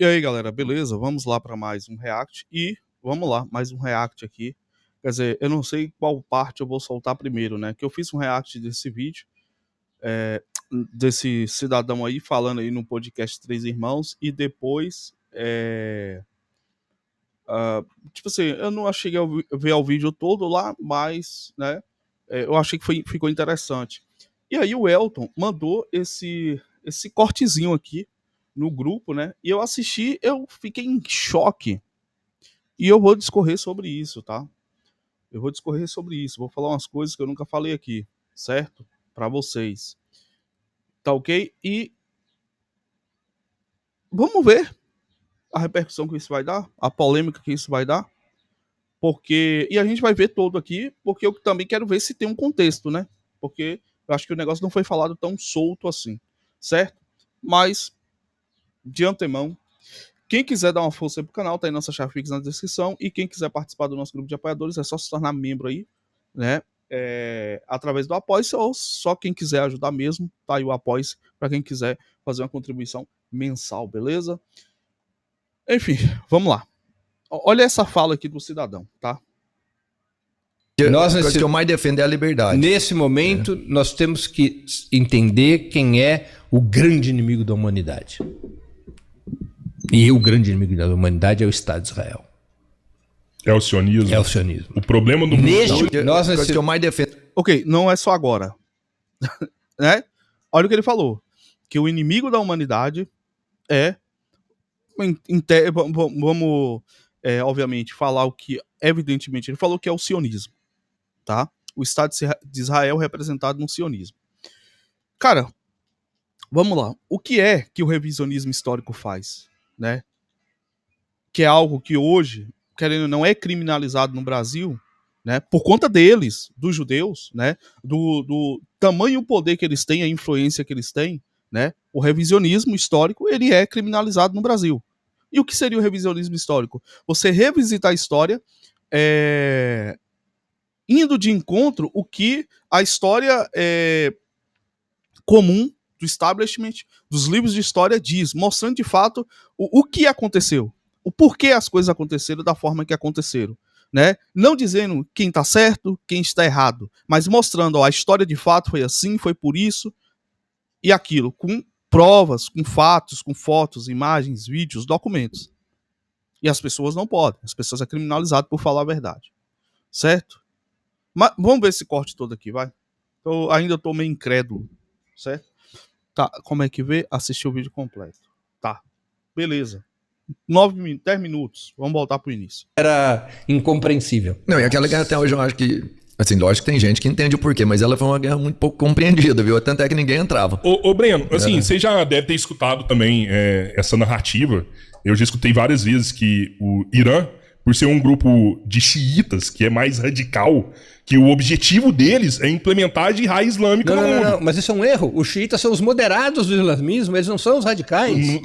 E aí, galera, beleza? Vamos lá para mais um react e vamos lá, mais um react aqui. Quer dizer, eu não sei qual parte eu vou soltar primeiro, né? Que eu fiz um react desse vídeo, desse cidadão aí falando aí no podcast Três Irmãos e depois, tipo assim, eu não cheguei a ver o vídeo todo lá, mas, né? Eu achei que ficou interessante. E aí o Elton mandou esse cortezinho aqui no grupo, né? E eu assisti, eu fiquei em choque. E eu vou discorrer sobre isso, tá? Eu vou discorrer sobre isso. Vou falar umas coisas que eu nunca falei aqui, certo? Para vocês. Tá ok? E vamos ver a repercussão que isso vai dar, a polêmica que isso vai dar. E a gente vai ver todo aqui, porque eu também quero ver se tem um contexto, né? Porque eu acho que o negócio não foi falado tão solto assim, certo? Mas, de antemão, quem quiser dar uma força aí pro canal, tá aí nossa chave Pix na descrição. E quem quiser participar do nosso grupo de apoiadores, é só se tornar membro aí, né? Através do Apoia-se, ou só quem quiser ajudar mesmo, tá aí o Apoia-se, para quem quiser fazer uma contribuição mensal, beleza? Enfim, vamos lá. Olha essa fala aqui do cidadão, tá? Nós, o que eu mais defendo é a liberdade. Nesse momento, nós temos que entender quem é o grande inimigo da humanidade. E o grande inimigo da humanidade é o Estado de Israel. É o sionismo? É o sionismo. O problema do mundo... O que eu mais defendo... Ok, não é só agora. Né? Olha o que ele falou. Que o inimigo da humanidade é... Vamos, obviamente, falar o que, evidentemente, ele falou que é o sionismo. Tá? O Estado de Israel representado no sionismo. Cara, vamos lá. O que é que o revisionismo histórico faz? Né? Que é algo que hoje, querendo ou não, é criminalizado no Brasil, né? Por conta deles, dos judeus, né? Do tamanho poder que eles têm, a influência que eles têm, né? O revisionismo histórico, ele é criminalizado no Brasil. E o que seria o revisionismo histórico? Você revisitar a história, indo de encontro o que a história comum do establishment, dos livros de história diz, mostrando de fato o que aconteceu, o porquê as coisas aconteceram da forma que aconteceram, né? Não dizendo quem está certo, quem está errado, mas mostrando, ó, a história de fato foi assim, foi por isso e aquilo, com provas, com fatos, com fotos, imagens, vídeos, documentos. E as pessoas não podem, as pessoas são criminalizadas por falar a verdade, certo? Mas vamos ver esse corte todo aqui, vai. Ainda estou meio incrédulo, certo? Tá, como é que vê? Assistir o vídeo completo. Tá, beleza. 10 minutos, vamos voltar pro início. Era incompreensível. Não, e aquela guerra até hoje eu acho que, assim, lógico que tem gente que entende o porquê, mas ela foi uma guerra muito pouco compreendida, viu? Tanto é que ninguém entrava. Ô Breno, assim, você já deve ter escutado também essa narrativa. Eu já escutei várias vezes que o Irã, por ser um grupo de xiitas, que é mais radical, que o objetivo deles é implementar a jihad islâmica no mundo. Não, mas isso é um erro. Os xiitas são os moderados do islamismo, eles não são os radicais.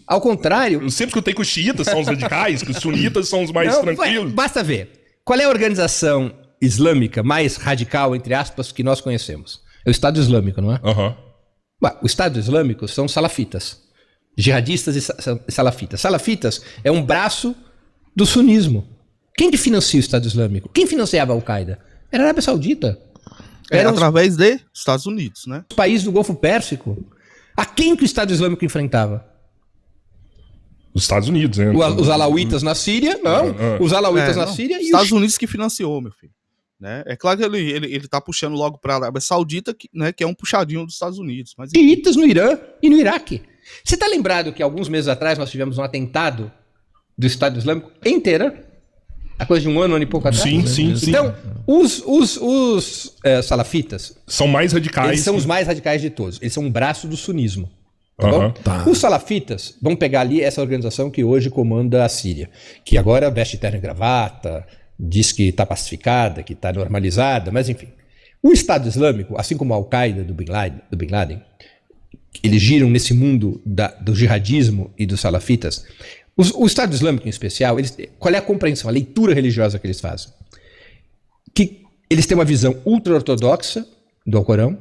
Ao contrário. Eu sempre escutei que os xiitas são os radicais, que os sunitas são os mais tranquilos. Basta ver. Qual é a organização islâmica mais radical, entre aspas, que nós conhecemos? É o Estado Islâmico, não é? Aham. O Estado Islâmico são salafitas. Jihadistas e salafitas. Salafitas é um braço do sunismo. Quem que financia o Estado Islâmico? Quem financiava a Al-Qaeda? Era a Arábia Saudita. Era através dos Estados Unidos, né? Os países do Golfo Pérsico. A quem que o Estado Islâmico enfrentava? Os Estados Unidos, né? Os alauítas na Síria, não. Os alauítas na Síria e os Estados Unidos que financiou, meu filho. Né? É claro que ele tá puxando logo para a Arábia Saudita, né, que é um puxadinho dos Estados Unidos. Mas xiitas no Irã e no Iraque. Você tá lembrado que alguns meses atrás nós tivemos um atentado do Estado Islâmico inteira? A coisa de um ano e pouco atrás? Sim. Então, os salafitas... São mais radicais. Eles são os mais radicais de todos. Eles são um braço do sunismo. Tá bom? Tá. Os salafitas vão pegar ali essa organização que hoje comanda a Síria, que agora veste terno e gravata, diz que está pacificada, que está normalizada, mas enfim. O Estado Islâmico, assim como a Al-Qaeda do Bin Laden, eles giram nesse mundo do jihadismo e dos salafitas. O Estado Islâmico, em especial, qual é a compreensão, a leitura religiosa que eles fazem? Que eles têm uma visão ultra-ortodoxa do Alcorão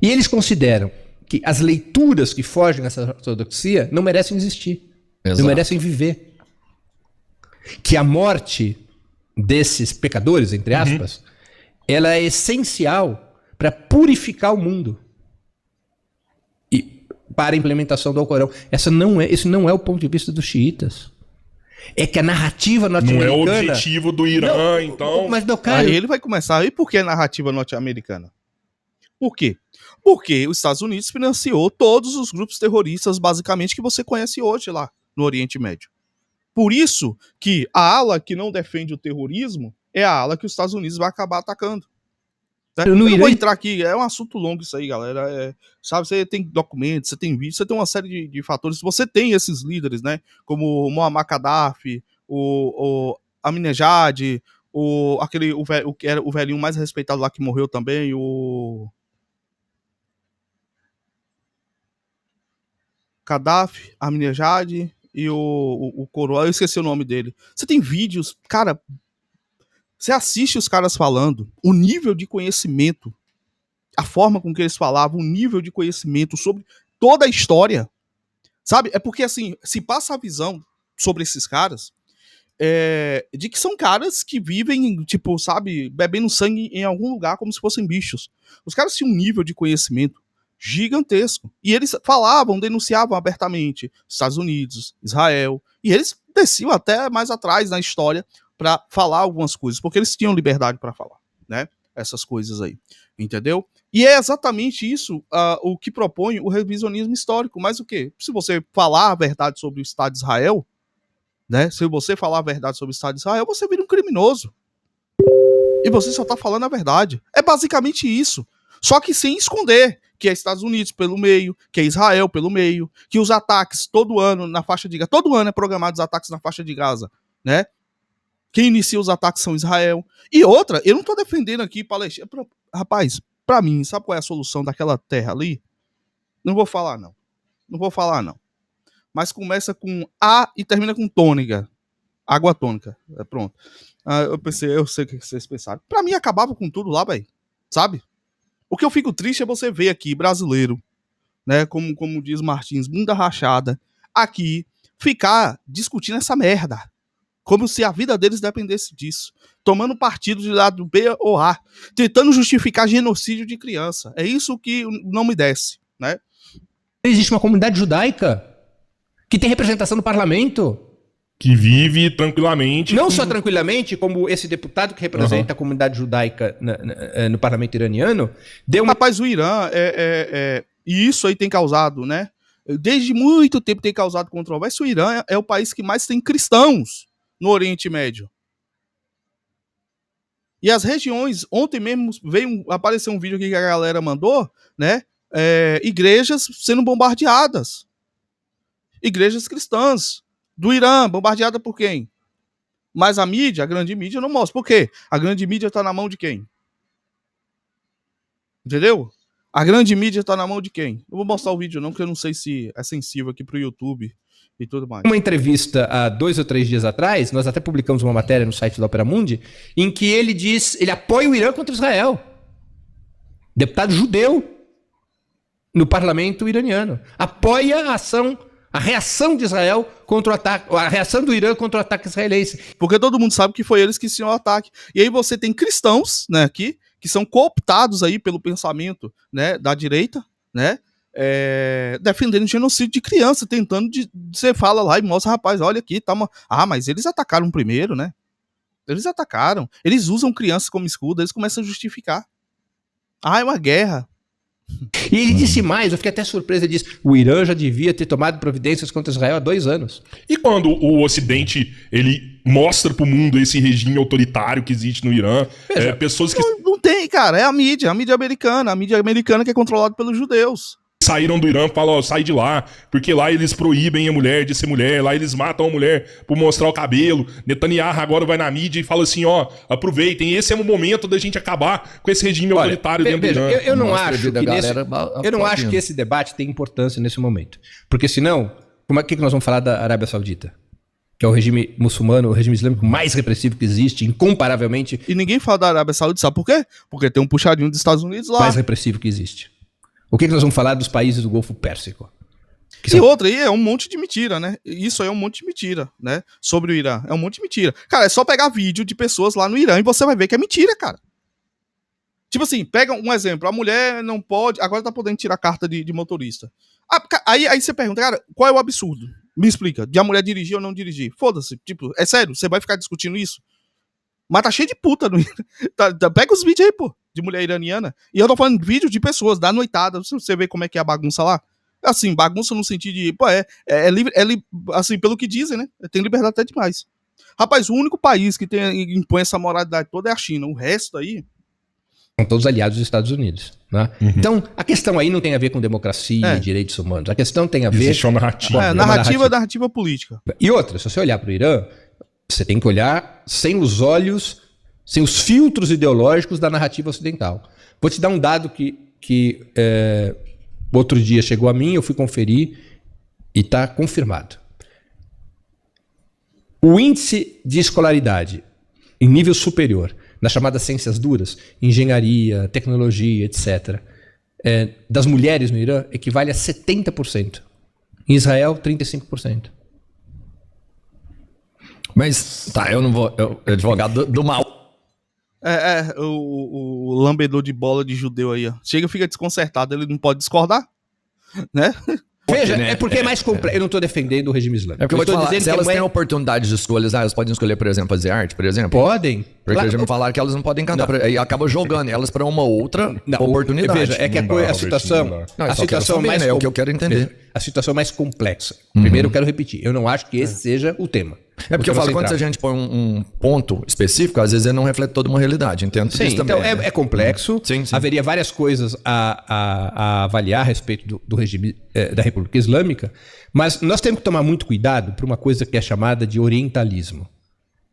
e eles consideram que as leituras que fogem dessa ortodoxia não merecem existir. Exato. Não merecem viver. Que a morte desses pecadores, entre aspas, ela é essencial para purificar o mundo. E para a implementação do Alcorão. Esse não é o ponto de vista dos xiitas. É que a narrativa norte-americana... Não é o objetivo do Irã, então... Mas, meu cara... Aí ele vai começar. E por que a narrativa norte-americana? Por quê? Porque os Estados Unidos financiou todos os grupos terroristas, basicamente, que você conhece hoje lá no Oriente Médio. Por isso que a ala que não defende o terrorismo é a ala que os Estados Unidos vai acabar atacando. Eu não vou entrar aqui, é um assunto longo isso aí, galera. Sabe, você tem documentos, você tem vídeos, você tem uma série de fatores. Você tem esses líderes, né? Como o Muammar Gaddafi, o Ahmadinejad, o que era o velhinho mais respeitado lá que morreu também, o Gaddafi, Ahmadinejad e o Coroa, eu esqueci o nome dele. Você tem vídeos, cara. Você assiste os caras falando, o nível de conhecimento, a forma com que eles falavam, o nível de conhecimento sobre toda a história, sabe? É porque, assim, se passa a visão sobre esses caras, de que são caras que vivem, tipo, sabe, bebendo sangue em algum lugar como se fossem bichos. Os caras tinham um nível de conhecimento gigantesco. E eles falavam, denunciavam abertamente Estados Unidos, Israel, e eles desciam até mais atrás na história para falar algumas coisas, porque eles tinham liberdade para falar, né? Essas coisas aí, entendeu? E é exatamente isso o que propõe o revisionismo histórico. Mas o quê? Se você falar a verdade sobre o Estado de Israel, né? Se você falar a verdade sobre o Estado de Israel, você vira um criminoso. E você só tá falando a verdade. É basicamente isso. Só que sem esconder que é Estados Unidos pelo meio, que é Israel pelo meio, que os ataques todo ano na faixa de Gaza, todo ano é programado os ataques na faixa de Gaza, né? Quem inicia os ataques são Israel. E outra, eu não tô defendendo aqui Palestina. Rapaz, pra mim, sabe qual é a solução daquela terra ali? Não vou falar, não. Não vou falar, não. Mas começa com A e termina com tônica. Água tônica. É pronto. Eu sei o que vocês pensaram. Pra mim, acabava com tudo lá, velho. Sabe? O que eu fico triste é você ver aqui, brasileiro, né? Como diz Martins, bunda rachada, aqui, ficar discutindo essa merda. Como se a vida deles dependesse disso. Tomando partido de lado B ou A. Tentando justificar genocídio de criança. É isso que não me desce, né? Existe uma comunidade judaica que tem representação no parlamento. Que vive tranquilamente. Não só tranquilamente, como esse deputado que representa a comunidade judaica no parlamento iraniano. Rapaz, o Irã e isso aí tem causado, né? Desde muito tempo tem causado controvérsia. O Irã é o país que mais tem cristãos no Oriente Médio. E as regiões, ontem mesmo apareceu um vídeo aqui que a galera mandou, né? Igrejas sendo bombardeadas. Igrejas cristãs do Irã, bombardeada por quem? Mas a grande mídia não mostra. Por quê? A grande mídia tá na mão de quem? Entendeu? A grande mídia tá na mão de quem? Eu vou mostrar o vídeo não, porque eu não sei se é sensível aqui pro YouTube e tudo mais. Uma entrevista há 2 ou 3 dias atrás, nós até publicamos uma matéria no site da Opera Mundi, em que ele apoia o Irã contra Israel. Deputado judeu no parlamento iraniano. Apoia a reação de Israel contra o ataque, a reação do Irã contra o ataque israelense. Porque todo mundo sabe que foi eles que iniciaram o ataque. E aí você tem cristãos, né, aqui, que são cooptados aí pelo pensamento, né, da direita, né, defendendo genocídio de criança, tentando você fala lá e mostra, rapaz, olha aqui, tá mas eles atacaram primeiro, né? Eles atacaram. Eles usam crianças como escudo, eles começam a justificar. É uma guerra. E ele disse mais, eu fiquei até surpreso, ele disse, o Irã já devia ter tomado providências contra Israel há 2 anos. E quando o Ocidente, ele mostra pro mundo esse regime autoritário que existe no Irã, pessoas que... Não tem, cara, é a mídia americana que é controlada pelos judeus. Saíram do Irã e falam, sai de lá, porque lá eles proíbem a mulher de ser mulher, lá eles matam a mulher por mostrar o cabelo. Netanyahu agora vai na mídia e fala assim, aproveitem, esse é o momento da gente acabar com esse regime autoritário dentro do Irã. Eu não acho que esse debate tem importância nesse momento. Porque senão, o que nós vamos falar da Arábia Saudita? Que é o regime muçulmano, o regime islâmico mais repressivo que existe, incomparavelmente. E ninguém fala da Arábia Saudita, sabe por quê? Porque tem um puxadinho dos Estados Unidos lá. Mais repressivo que existe. O que nós vamos falar dos países do Golfo Pérsico? E outra aí é um monte de mentira, né? Isso aí é um monte de mentira, né? Sobre o Irã. É um monte de mentira. Cara, é só pegar vídeo de pessoas lá no Irã e você vai ver que é mentira, cara. Tipo assim, pega um exemplo. A mulher não pode... Agora tá podendo tirar carta de motorista. Aí você pergunta, cara, qual é o absurdo? Me explica. De a mulher dirigir ou não dirigir. Foda-se. Tipo, é sério? Você vai ficar discutindo isso? Mas tá cheio de puta no Irã. Pega os vídeos aí, pô. De mulher iraniana. E eu tô falando de vídeo de pessoas, da noitada. Você vê como é que é a bagunça lá. Assim, bagunça no sentido de, pô, livre, assim, pelo que dizem, né? Tem liberdade até demais. Rapaz, o único país que impõe essa moralidade toda é a China. O resto aí... São todos aliados dos Estados Unidos. Né? Uhum. Então, a questão aí não tem a ver com democracia e direitos humanos. A questão tem a ver... Existe uma narrativa. Narrativa política. E outra, se você olhar para o Irã, você tem que olhar sem os olhos, sem os filtros ideológicos da narrativa ocidental. Vou te dar um dado que outro dia chegou a mim, eu fui conferir e está confirmado. O índice de escolaridade em nível superior, nas chamadas ciências duras, engenharia, tecnologia, etc., das mulheres no Irã equivale a 70%. Em Israel, 35%. Mas, tá, eu não vou... advogado do mal. O lambedor de bola de judeu aí, ó. Chega e fica desconcertado, ele não pode discordar, né? Veja, é porque é mais complexo. Eu não estou defendendo o regime islâmico. É porque eu vou te falar, se elas têm oportunidades de escolhas, elas podem escolher, por exemplo, fazer arte, por exemplo? Podem. Porque já me falaram que elas não podem cantar. E acaba jogando elas para uma outra oportunidade. Veja, é que a situação... a situação mais... É o que eu quero entender. A situação mais complexa. Primeiro, eu quero repetir. Eu não acho que esse seja o tema. É porque eu falo, quando a gente põe um ponto específico, às vezes ele não reflete toda uma realidade, entendo? Sim, então também, é complexo. Sim. Haveria várias coisas a avaliar a respeito do regime da República Islâmica, mas nós temos que tomar muito cuidado para uma coisa que é chamada de orientalismo. O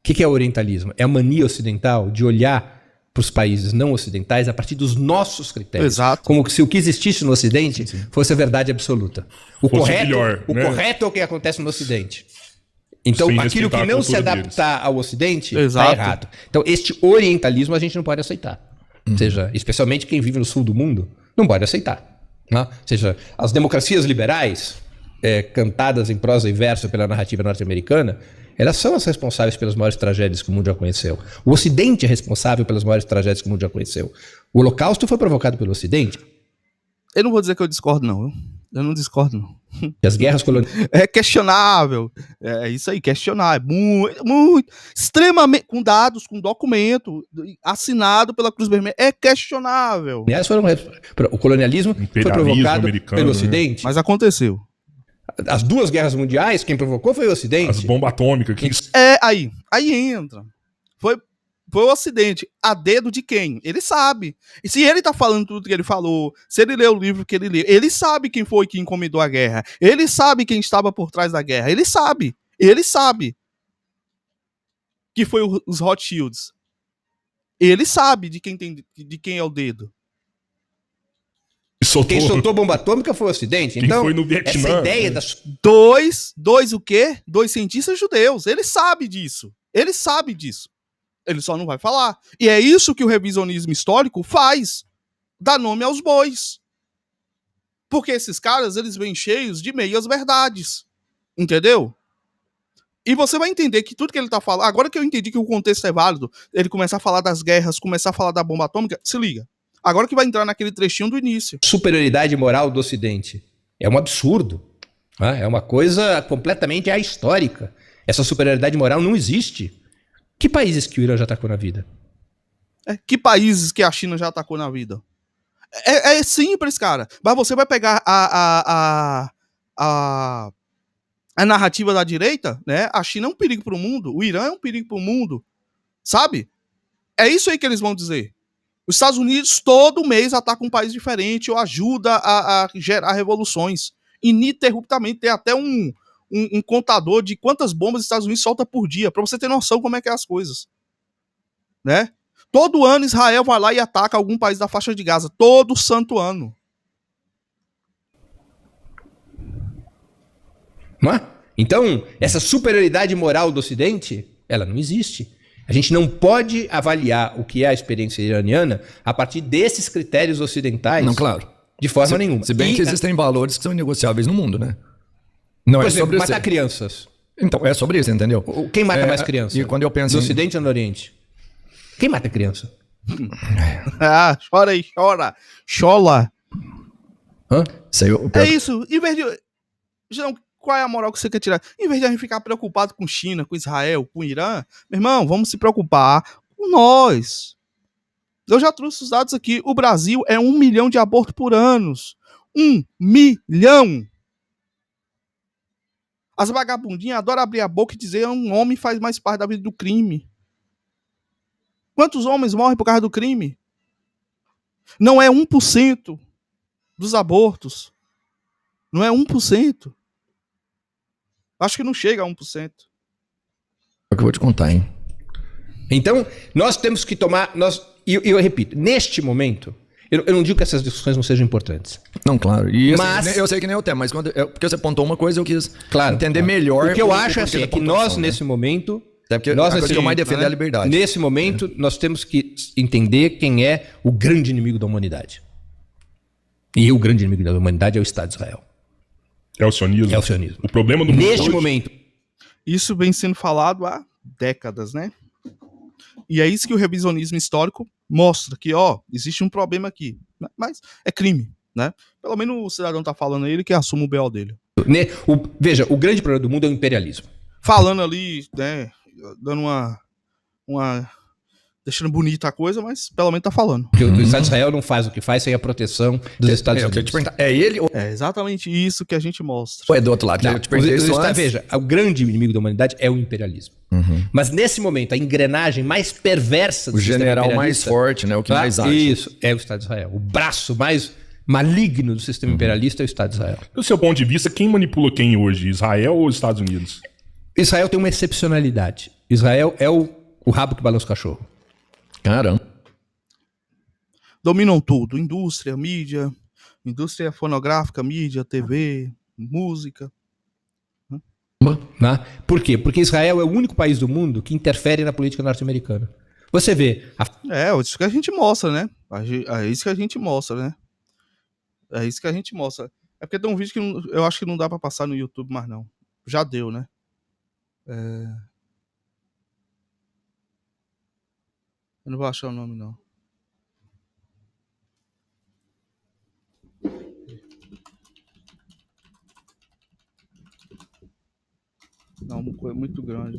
que é orientalismo? É a mania ocidental de olhar para os países não ocidentais a partir dos nossos critérios. Exato. Como se o que existisse no Ocidente fosse a verdade absoluta. O correto é o que acontece no Ocidente. Então, aquilo que não se adaptar ao Ocidente está errado. Então, este orientalismo a gente não pode aceitar. Ou seja, especialmente quem vive no sul do mundo, não pode aceitar. Né? Ou seja, as democracias liberais, cantadas em prosa e verso pela narrativa norte-americana, elas são as responsáveis pelas maiores tragédias que o mundo já conheceu. O Ocidente é responsável pelas maiores tragédias que o mundo já conheceu. O Holocausto foi provocado pelo Ocidente. Eu não vou dizer que eu discordo, não. Eu não discordo, não. E as guerras coloniais... É questionável. É isso aí, questionável. Muito. Extremamente. Com dados, com documento, assinado pela Cruz Vermelha. É questionável. O colonialismo foi provocado pelo Ocidente. Mas aconteceu. As duas guerras mundiais, quem provocou foi o Ocidente. As bombas atômicas. Aí entra. Foi o Ocidente. A dedo de quem? Ele sabe. E se ele tá falando tudo que ele falou, se ele leu o livro que ele leu, ele sabe quem foi que encomendou a guerra. Ele sabe quem estava por trás da guerra. Ele sabe. Que foi os Rothschilds. Ele sabe de quem é o dedo. Quem soltou bomba atômica foi o Ocidente. Quem então, foi no Vietnã, essa ideia das... Dois o quê? 2 cientistas judeus. Ele sabe disso. Ele só não vai falar. E é isso que o revisionismo histórico faz. Dá nome aos bois. Porque esses caras, eles vêm cheios de meias verdades. Entendeu? E você vai entender que tudo que ele tá falando... Agora que eu entendi que o contexto é válido, ele começar a falar das guerras, começar a falar da bomba atômica, se liga. Agora que vai entrar naquele trechinho do início. Superioridade moral do Ocidente. É um absurdo. É uma coisa completamente ahistórica. Essa superioridade moral não existe. Que países que o Irã já atacou na vida? Que países que a China já atacou na vida? É simples, cara. Mas você vai pegar a narrativa da direita, né? A China é um perigo para o mundo. O Irã é um perigo para o mundo. Sabe? É isso aí que eles vão dizer. Os Estados Unidos todo mês atacam um país diferente ou ajuda a gerar revoluções. Ininterruptamente. Tem até um contador de quantas bombas os Estados Unidos solta por dia, para você ter noção como é que é as coisas. Né? Todo ano Israel vai lá e ataca algum país da faixa de Gaza. Todo santo ano. Não é? Então, essa superioridade moral do Ocidente, ela não existe. A gente não pode avaliar o que é a experiência iraniana a partir desses critérios ocidentais. Não, claro. De forma nenhuma. Se bem que existem valores que são negociáveis no mundo, né? Não por é exemplo, sobre matar crianças. Então, é sobre isso, entendeu? Quem mata mais criança? E quando eu penso no Ocidente ou no Oriente? Quem mata criança? Ah, chora aí, chora. Chola. Hã? É isso. Em vez de... Não, qual é a moral que você quer tirar? Em vez de a gente ficar preocupado com China, com Israel, com Irã, meu irmão, vamos se preocupar com nós. Eu já trouxe os dados aqui. O Brasil é 1 milhão de abortos por ano. 1 milhão. As vagabundinhas adoram abrir a boca e dizer que um homem faz mais parte da vida do crime. Quantos homens morrem por causa do crime? Não é 1% dos abortos. Não é 1%. Acho que não chega a 1%. É o que eu vou te contar, hein? Então, nós temos que tomar... E eu repito, neste momento, eu não digo que essas discussões não sejam importantes. Não, claro. E assim, mas, eu sei que nem o tema, mas porque você apontou uma coisa, eu quis entender claro. melhor. O que eu acho assim, é que nós, nesse momento... Até porque a coisa que eu mais defendo é a liberdade. Nesse momento, nós temos que entender quem é o grande inimigo da humanidade. E o grande inimigo da humanidade é o Estado de Israel. É o sionismo? É o sionismo. O problema do mundo neste hoje... momento. Isso vem sendo falado há décadas, né? E é isso que o revisionismo histórico mostra, que, existe um problema aqui. Mas é crime, né? Pelo menos o cidadão tá falando aí, ele que assume o BO dele. Veja, o grande problema do mundo é o imperialismo. Falando ali, né, dando uma deixando bonita a coisa, mas pelo menos tá falando. Porque o Estado de Israel não faz o que faz sem a proteção dos Estados Unidos. É ele ou... É exatamente isso que a gente mostra. Ou é do outro lado? Não, veja, o grande inimigo da humanidade é o imperialismo. Mas nesse momento, a engrenagem mais perversa do sistema general mais forte, né? O que mais age. Isso, é o Estado de Israel. O braço mais maligno do sistema imperialista é o Estado de Israel. Do seu ponto de vista, quem manipula quem hoje? Israel ou os Estados Unidos? Israel tem uma excepcionalidade. Israel é o rabo que balança o cachorro. Caramba. Dominam tudo. Indústria, mídia, indústria fonográfica, mídia, TV, música. Né? Por quê? Porque Israel é o único país do mundo que interfere na política norte-americana. Você vê... É isso que a gente mostra, né? É isso que a gente mostra, né? É isso que a gente mostra. É porque tem um vídeo que eu acho que não dá pra passar no YouTube mais não. Já deu, né? Eu não vou achar o nome, não. Não, uma coisa muito grande.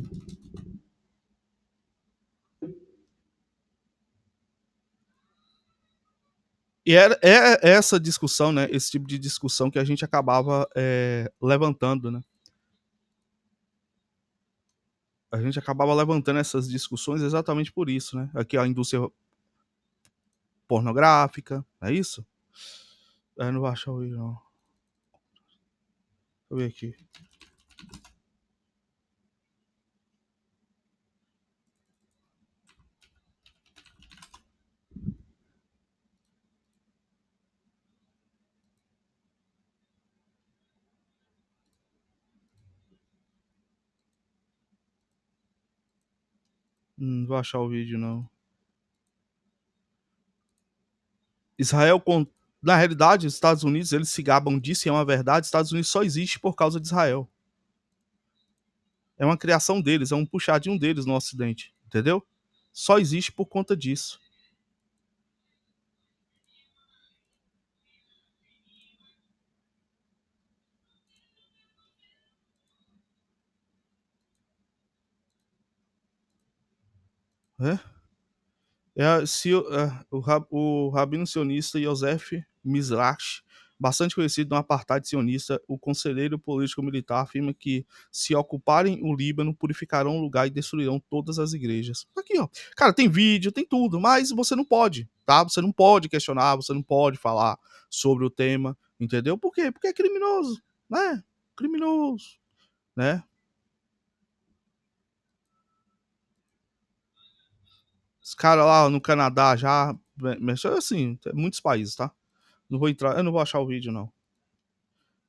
E é essa discussão, né? Esse tipo de discussão que a gente acabava levantando, né? A gente acabava levantando essas discussões exatamente por isso, né? Aqui a indústria pornográfica, é isso? Eu não vou achar o vídeo, não. Deixa eu ver aqui. Não vou achar o vídeo, não. Israel, na realidade, os Estados Unidos, eles se gabam disso e é uma verdade. Os Estados Unidos só existe por causa de Israel. É uma criação deles, é um puxadinho deles no Ocidente, entendeu? Só existe por conta disso. O rabino sionista Yosef Mizrahi, bastante conhecido no apartheid sionista, o conselheiro político-militar, afirma que se ocuparem o Líbano, purificarão o lugar e destruirão todas as igrejas. Aqui, ó. Cara, tem vídeo, tem tudo, mas você não pode, tá? Você não pode questionar, você não pode falar sobre o tema, entendeu? Por quê? Porque é criminoso, né? Criminoso, né? Os caras lá no Canadá já... Assim, tem muitos países, tá? Não vou entrar... Eu não vou achar o vídeo, não.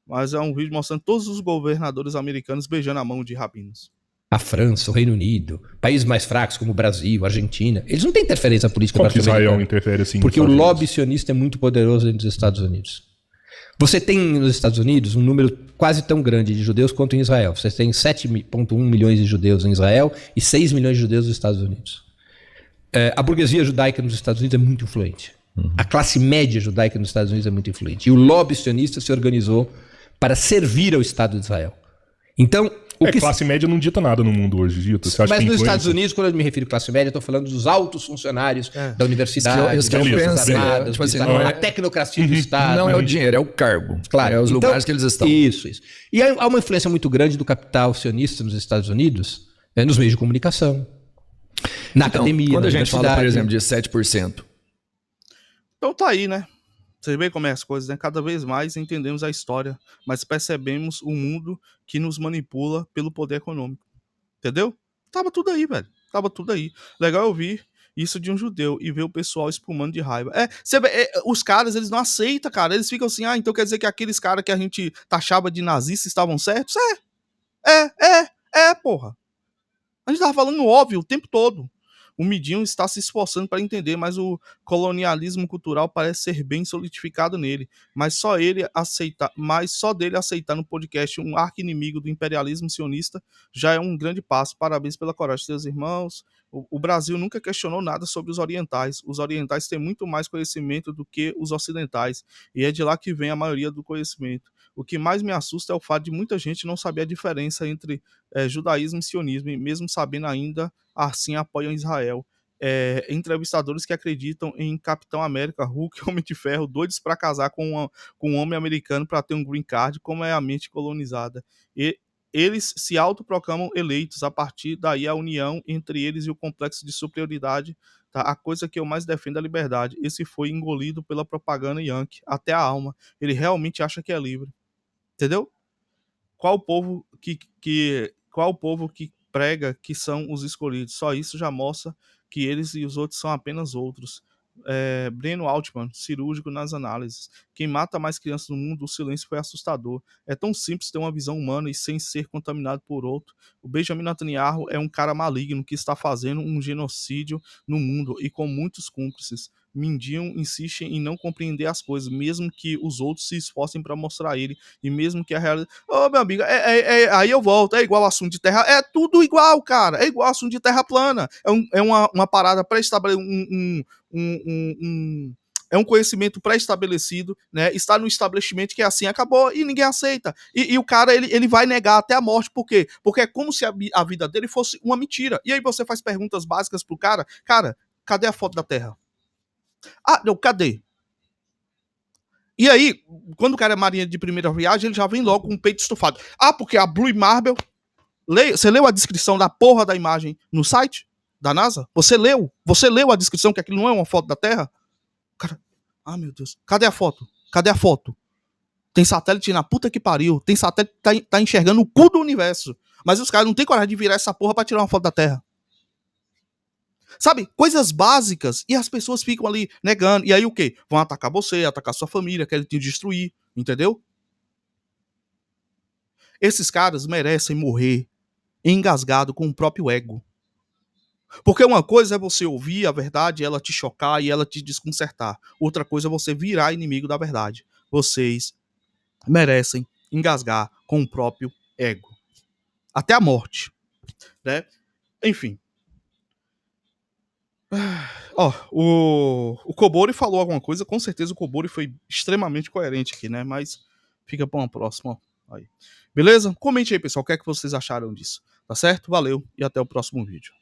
Mas é um vídeo mostrando todos os governadores americanos beijando a mão de rabinos. A França, o Reino Unido, países mais fracos como o Brasil, a Argentina, eles não têm interferência política norte-americana. Israel interfere assim? Porque o lobby sionista é muito poderoso dentro dos Estados Unidos. Você tem nos Estados Unidos um número quase tão grande de judeus quanto em Israel. Você tem 7,1 milhões de judeus em Israel e 6 milhões de judeus nos Estados Unidos. A burguesia judaica nos Estados Unidos é muito influente. A classe média judaica nos Estados Unidos é muito influente. E o lobby sionista se organizou para servir ao Estado de Israel. Então, classe média não dita nada no mundo hoje, dita. Você acha mas que nos Estados Unidos, quando eu me refiro à classe média, eu estou falando dos altos funcionários da universidade, isso que eu penso, armadas, a tecnocracia do Estado. Não é o dinheiro, é o cargo. Claro. É os lugares que eles estão. Isso. E há uma influência muito grande do capital sionista nos Estados Unidos, nos meios de comunicação, na academia, quando na a gente fala, por exemplo, universidade. de 7%. Então tá aí, né? Você vê como é as coisas, né? Cada vez mais entendemos a história, mas percebemos o mundo que nos manipula pelo poder econômico. Entendeu? Tava tudo aí, velho. Tava tudo aí. Legal eu ouvir isso de um judeu e ver o pessoal espumando de raiva. Você vê, os caras, eles não aceitam, cara. Eles ficam assim, então quer dizer que aqueles caras que a gente taxava de nazistas estavam certos? Porra. A gente tava falando óbvio o tempo todo. O Midinho está se esforçando para entender, mas o colonialismo cultural parece ser bem solidificado nele. Mas só dele aceitar no podcast um arqui-inimigo do imperialismo sionista já é um grande passo. Parabéns pela coragem, seus irmãos. O Brasil nunca questionou nada sobre os orientais. Os orientais têm muito mais conhecimento do que os ocidentais, e é de lá que vem a maioria do conhecimento. O que mais me assusta é o fato de muita gente não saber a diferença entre judaísmo e sionismo, e mesmo sabendo ainda assim apoiam Israel. Entrevistadores que acreditam em Capitão América, Hulk, Homem de Ferro, doidos para casar com um homem americano para ter um green card, como é a mente colonizada. E eles se autoproclamam eleitos. A partir daí a união entre eles e o complexo de superioridade, tá? A coisa que eu mais defendo é a liberdade. Esse foi engolido pela propaganda yankee até a alma. Ele realmente acha que é livre. Entendeu? Qual povo que prega que são os escolhidos? Só isso já mostra que eles e os outros são apenas outros. Breno Altman, cirúrgico nas análises. Quem mata mais crianças no mundo, o silêncio foi assustador. É tão simples ter uma visão humana e sem ser contaminado por outro. O Benjamin Netanyahu é um cara maligno que está fazendo um genocídio no mundo e com muitos cúmplices. Mindinho insiste em não compreender as coisas, mesmo que os outros se esforcem para mostrar a ele, e mesmo que a realidade... Meu amigo, aí eu volto, é igual assunto de terra, é tudo igual, cara, é igual assunto de terra plana, é uma parada pré-estabelecida, é um conhecimento pré-estabelecido, né? Está no estabelecimento que é assim, acabou, e ninguém aceita. E o cara, ele vai negar até a morte, por quê? Porque é como se a vida dele fosse uma mentira. E aí você faz perguntas básicas pro cara, cadê a foto da Terra? Não, cadê? E aí, quando o cara é marinheiro de primeira viagem, ele já vem logo com o peito estufado. Porque a Blue Marble... Você leu a descrição da porra da imagem no site da NASA? Você leu a descrição que aquilo não é uma foto da Terra? Cara, meu Deus. Cadê a foto? Tem satélite na puta que pariu. Tem satélite que tá enxergando o cu do universo. Mas os caras não têm coragem de virar essa porra pra tirar uma foto da Terra. Sabe? Coisas básicas. E as pessoas ficam ali negando. E aí o quê? Vão atacar você, atacar sua família, querem te destruir. Entendeu? Esses caras merecem morrer engasgado com o próprio ego. Porque uma coisa é você ouvir a verdade, ela te chocar e ela te desconcertar. Outra coisa é você virar inimigo da verdade. Vocês merecem engasgar com o próprio ego. Até a morte. Né? Enfim. O Kobori falou alguma coisa. Com certeza o Kobori foi extremamente coerente aqui, né? Mas fica para uma próxima. Aí. Beleza? Comente aí, pessoal, o que é que vocês acharam disso. Tá certo? Valeu e até o próximo vídeo.